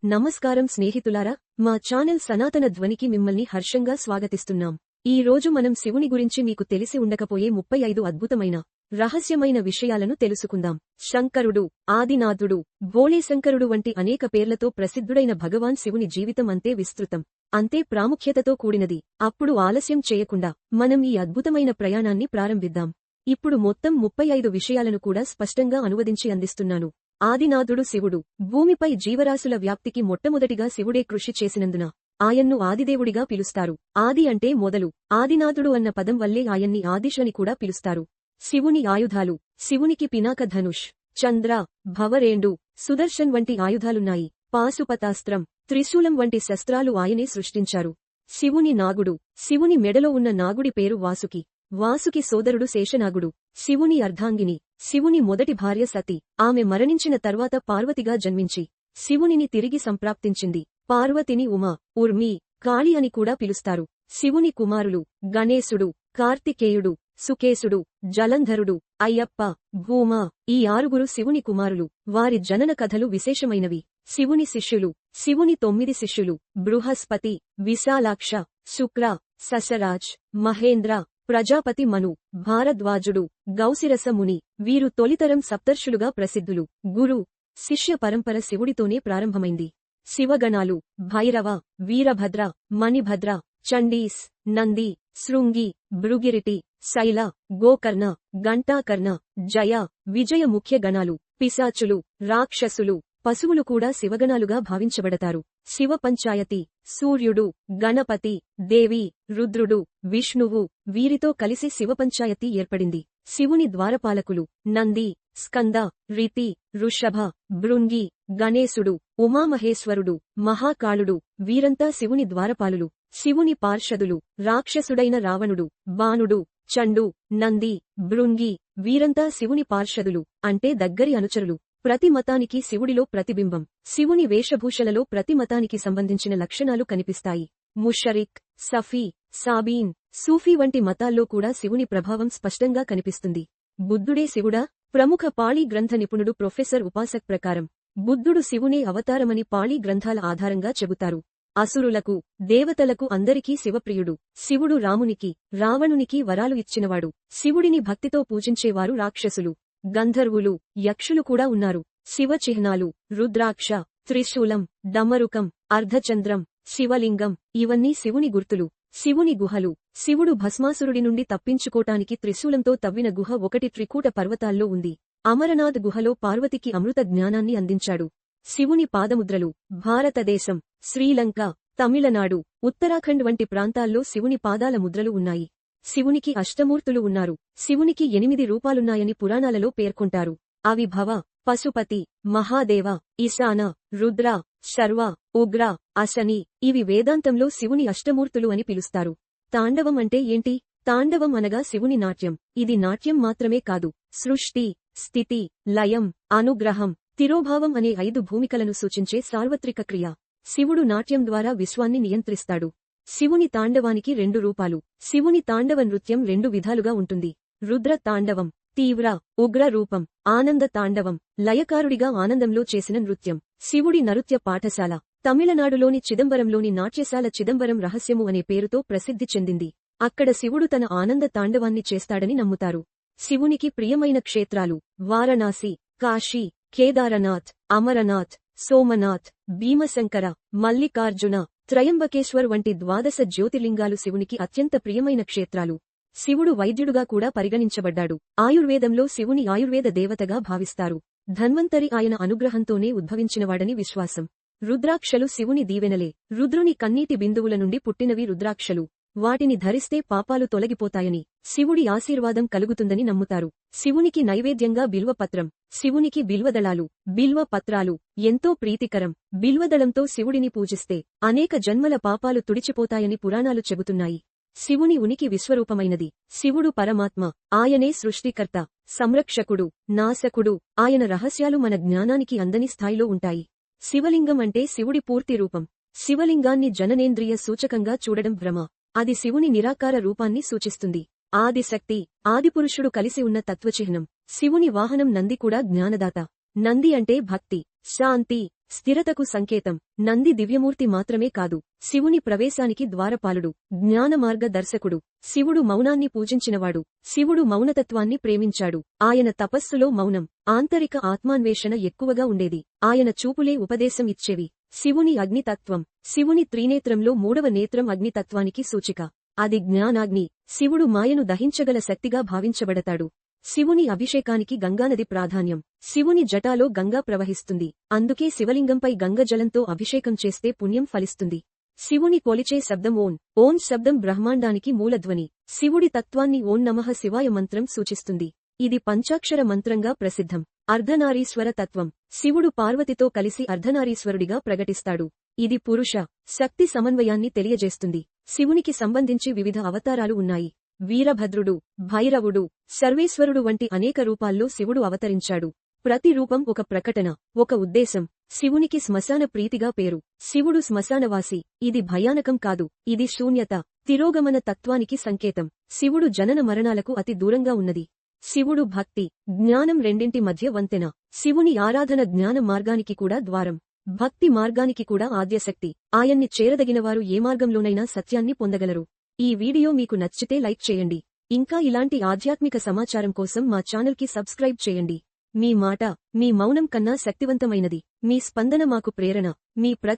నమస్కారం స్నేహితులారా, మా ఛానల్ సనాతన ధ్వనికి మిమ్మల్ని హర్షంగా స్వాగతిస్తున్నాం. ఈ రోజు మనం శివుని గురించి మీకు తెలిసి ఉండకపోయే 35 అద్భుతమైన రహస్యమైన విషయాలను తెలుసుకుందాం. శంకరుడు, ఆదినాథుడు, భోళేశంకరుడు వంటి అనేక పేర్లతో ప్రసిద్ధుడైన భగవాన్ శివుని జీవితం అంతే విస్తృతం, అంతే ప్రాముఖ్యతతో కూడినది. అప్పుడు ఆలస్యం చేయకుండా మనం ఈ అద్భుతమైన ప్రయాణాన్ని ప్రారంభిద్దాం. ఇప్పుడు మొత్తం 35 విషయాలను కూడా స్పష్టంగా అనువదించి అందిస్తున్నాను. ఆదినాథుడు శివుడు. భూమిపై జీవరాశుల వ్యాప్తికి మొట్టమొదటిగా శివుడే కృషి చేసినందున ఆయన్ను ఆదిదేవుడిగా పిలుస్తారు. ఆది అంటే మొదలు. ఆదినాథుడు అన్న పదం వల్లే ఆయన్ని ఆదిశ్ అని కూడా పిలుస్తారు. శివుని ఆయుధాలు. శివునికి పినాక ధనుష్, చంద్ర, భవరేండు, సుదర్శన్ వంటి ఆయుధాలున్నాయి. పాశుపతాస్త్రం, త్రిశూలం వంటి శస్త్రాలు ఆయనే సృష్టించారు. శివుని నాగుడు. శివుని మెడలో ఉన్న నాగుడి పేరు వాసుకి. వాసుకి సోదరుడు శేషనాగుడు. శివుని అర్ధాంగిని. శివుని మొదటి భార్య సతి. ఆమె మరణించిన తర్వాత పార్వతిగా జన్మించి శివునిని తిరిగి సంప్రాప్తించింది. పార్వతిని ఉమా, ఉర్మి, కాళి అని కూడా పిలుస్తారు. శివుని కుమారులు గణేశుడు, కార్తికేయుడు, సుకేశుడు, జలంధరుడు, అయ్యప్ప, భూమా. ఈ 6 శివుని కుమారులు. వారి జనన కథలు విశేషమైనవి. శివుని శిష్యులు. శివుని 9 శిష్యులు బృహస్పతి, విశాలాక్ష, శుక్ర, ససరాజ్, మహేంద్ర, ప్రజాపతి మను, భారద్వాజుడు, గౌసిరస ముని. వీరు తొలితరం సప్తర్షులుగా ప్రసిద్ధులు. గురు శిష్య పరంపర శివుడితోనే ప్రారంభమైంది. శివగణాలు భైరవ, వీరభద్ర, మణిభద్ర, చండీస్, నంది, శృంగి, భృగిరిటి, శైల, గోకర్ణ, ఘంటాకర్ణ, జయ, విజయ ముఖ్య గణాలు. పిశాచులు, రాక్షసులు, పశువులు కూడా శివగణాలుగా భావించబడతారు. శివ పంచాయతి. సూర్యుడు, గణపతి, దేవి, రుద్రుడు, విష్ణువు. వీరితో కలిసి శివపంచాయతీ ఏర్పడింది. శివుని ద్వారపాలకులు నంది, స్కంద, రితి, ఋషభ, భృంగి, గణేశుడు, ఉమామహేశ్వరుడు, మహాకాళుడు. వీరంతా శివుని ద్వారపాలులు. శివుని పార్షదులు. రాక్షసుడైన రావణుడు, బాణుడు, చండు, నంది, భృంగి. వీరంతా శివుని పార్షదులు అంటే దగ్గరి అనుచరులు. ప్రతి మతానికి శివుడిలో ప్రతిబింబం. శివుని వేషభూషలలో ప్రతి మతానికి సంబంధించిన లక్షణాలు కనిపిస్తాయి. ముషరిక్, సఫీ, సాబీన్, సూఫీ వంటి మతాల్లో కూడా శివుని ప్రభావం స్పష్టంగా కనిపిస్తుంది. బుద్ధుడే శివుడా? ప్రముఖ పాళీ గ్రంథ నిపుణుడు ప్రొఫెసర్ ఉపాసక్ ప్రకారం బుద్ధుడు శివునే అవతారమని పాళీ గ్రంథాల ఆధారంగా చెబుతారు. అసురులకు, దేవతలకు అందరికీ శివప్రియుడు. శివుడు రామునికి, రావణునికి వరాలు ఇచ్చినవాడు. శివుడిని భక్తితో పూజించేవారు రాక్షసులు, గంధర్వులు, యక్షులు కూడా ఉన్నారు. శివ చిహ్నాలు రుద్రాక్ష, త్రిశూలం, డమరుకం, అర్ధచంద్రం, శివలింగం. ఇవన్నీ శివుని గుర్తులు. శివుని గుహలు. శివుడు భస్మాసురుడి నుండి తప్పించుకోటానికి త్రిశూలంతో తవ్విన గుహ ఒకటి త్రికూట పర్వతాల్లో ఉంది. అమరనాథ్ గుహలో పార్వతికి అమృత జ్ఞానాన్ని అందించాడు. శివుని పాదముద్రలు. భారతదేశం, శ్రీలంక, తమిళనాడు, ఉత్తరాఖండ్ వంటి ప్రాంతాల్లో శివుని పాదాల ముద్రలు ఉన్నాయి. శివునికి అష్టమూర్తులు ఉన్నారు. శివునికి 8 రూపాలున్నాయని పురాణాలలో పేర్కొంటారు. అవి భవ, పశుపతి, మహాదేవ, ఈశాన, రుద్ర, శర్వ, ఉగ్ర, అశని. ఇవి వేదాంతంలో శివుని అష్టమూర్తులు అని పిలుస్తారు. తాండవం అంటే ఏంటి? తాండవం అనగా శివుని నాట్యం. ఇది నాట్యం మాత్రమే కాదు, సృష్టి, స్థితి, లయం, అనుగ్రహం, తిరోభావం అనే 5 భూమికలను సూచించే సార్వత్రిక క్రియ. శివుడు నాట్యం ద్వారా విశ్వాన్ని నియంత్రిస్తాడు. శివుని తాండవానికి 2 రూపాలు. శివుని తాండవ నృత్యం 2 విధాలుగా ఉంటుంది. రుద్ర తాండవం, తీవ్ర, ఉగ్ర రూపం. ఆనంద తాండవం, లయకారుడిగా ఆనందంలో చేసిన నృత్యం. శివుడి నృత్య పాఠశాల. తమిళనాడులోని చిదంబరంలోని నాట్యశాల చిదంబరం రహస్యము అనే పేరుతో ప్రసిద్ధి చెందింది. అక్కడ శివుడు తన ఆనంద తాండవాన్ని చేస్తాడని నమ్ముతారు. శివునికి ప్రియమైన క్షేత్రాలు వారణాసి, కాశీ, కేదారనాథ్, అమరనాథ్, సోమనాథ్, భీమశంకర, మల్లికార్జున, త్రయంబకేశ్వర్ వంటి 12 జ్యోతిర్లింగాలు శివునికి అత్యంత ప్రియమైన క్షేత్రాలు. శివుడు వైద్యుడుగా కూడా పరిగణించబడ్డాడు. ఆయుర్వేదంలో శివుని ఆయుర్వేద దేవతగా భావిస్తారు. ధన్వంతరి ఆయన అనుగ్రహంతోనే ఉద్భవించినవాడని విశ్వాసం. రుద్రాక్షలు శివుని దీవెనలే. రుద్రుని కన్నీటి బిందువుల నుండి పుట్టినవి రుద్రాక్షలు. వాటిని ధరిస్తే పాపాలు తొలగిపోతాయని, శివుడి ఆశీర్వాదం కలుగుతుందని నమ్ముతారు. శివునికి నైవేద్యంగా బిల్వపత్రం. శివునికి బిల్వదళాలు, బిల్వ పత్రాలు ఎంతో ప్రీతికరం. బిల్వదళంతో శివుడిని పూజిస్తే అనేక జన్మల పాపాలు తుడిచిపోతాయని పురాణాలు చెబుతున్నాయి. శివుని ఉనికి విశ్వరూపమైనది. శివుడు పరమాత్మ. ఆయనే సృష్టికర్త, సంరక్షకుడు, నాశకుడు. ఆయన రహస్యాలు మన జ్ఞానానికి అందని స్థాయిలో ఉంటాయి. శివలింగం అంటే శివుడి పూర్తి రూపం. శివలింగాన్ని జననేంద్రియ సూచకంగా చూడడం భ్రమ. అది శివుని నిరాకార రూపాన్ని సూచిస్తుంది. ఆదిశక్తి, ఆదిపురుషుడు కలిసి ఉన్న తత్వచిహ్నం. శివుని వాహనం నంది కూడా జ్ఞానదాత. నంది అంటే భక్తి, శాంతి, స్థిరతకు సంకేతం. నంది దివ్యమూర్తి మాత్రమే కాదు, శివుని ప్రవేశానికి ద్వారపాలుడు, జ్ఞాన మార్గదర్శకుడు. శివుడు మౌనాన్ని పూజించినవాడు. శివుడు మౌనతత్వాన్ని ప్రేమించాడు. ఆయన తపస్సులో మౌనం, ఆంతరిక ఆత్మాన్వేషణ ఎక్కువగా ఉండేది. ఆయన చూపులే ఉపదేశం ఇచ్చేవి. శివుని అగ్నితత్వం. శివుని త్రినేత్రంలో మూడవ నేత్రం అగ్నితత్వానికి సూచిక. అది జ్ఞానాగ్ని. శివుడు మాయను దహించగల శక్తిగా భావించబడతాడు. శివుని అభిషేకానికి గంగానది ప్రాధాన్యం. శివుని జటాలో గంగా ప్రవహిస్తుంది. అందుకే శివలింగంపై గంగ జలంతో అభిషేకం చేస్తే పుణ్యం ఫలిస్తుంది. శివుని కొలిచే శబ్దం ఓం. ఓం శబ్దం బ్రహ్మాండానికి మూలధ్వని. శివుడి తత్వాన్ని ఓం నమః శివాయ మంత్రం సూచిస్తుంది. ఇది పంచాక్షర మంత్రంగా ప్రసిద్ధం. అర్ధనారీశ్వర తత్వం. శివుడు పార్వతితో కలిసి అర్ధనారీశ్వరుడిగా ప్రకటిస్తాడు. ఇది పురుష, శక్తి సమన్వయాన్ని తెలియజేస్తుంది. శివునికి సంబంధించి వివిధ అవతారాలు ఉన్నాయి. వీరభద్రుడు, భైరవుడు, సర్వేశ్వరుడు వంటి అనేక రూపాల్లో శివుడు అవతరించాడు. ప్రతి రూపం ఒక ప్రకటన, ఒక ఉద్దేశం. శివునికి శ్మశాన ప్రీతిగా పేరు. శివుడు శ్మశానవాసి. ఇది భయానకం కాదు, ఇది శూన్యత, తిరోగమన తత్వానికి సంకేతం. శివుడు జనన మరణాలకు అతి దూరంగా ఉన్నది. శివుడు భక్తి, జ్ఞానం రెండింటి మధ్య వంతెన. శివుని ఆరాధన జ్ఞాన మార్గానికి కూడా ద్వారం, భక్తి మార్గానికి కూడా ఆద్యశక్తి. ఆయన్ని చేరదగినవారు ఏ మార్గంలోనైనా సత్యాన్ని పొందగలరు. ఈ వీడియో మీకు నచ్చితే లైక్ చేయండి. ఇంకా ఇలాంటి ఆధ్యాత్మిక సమాచారం కోసం మా ఛానల్కి సబ్స్క్రైబ్ చేయండి. మీ మాట, మీ మౌనం కన్నా శక్తివంతమైనది. మీ స్పందన మాకు ప్రేరణ. మీ ప్రతి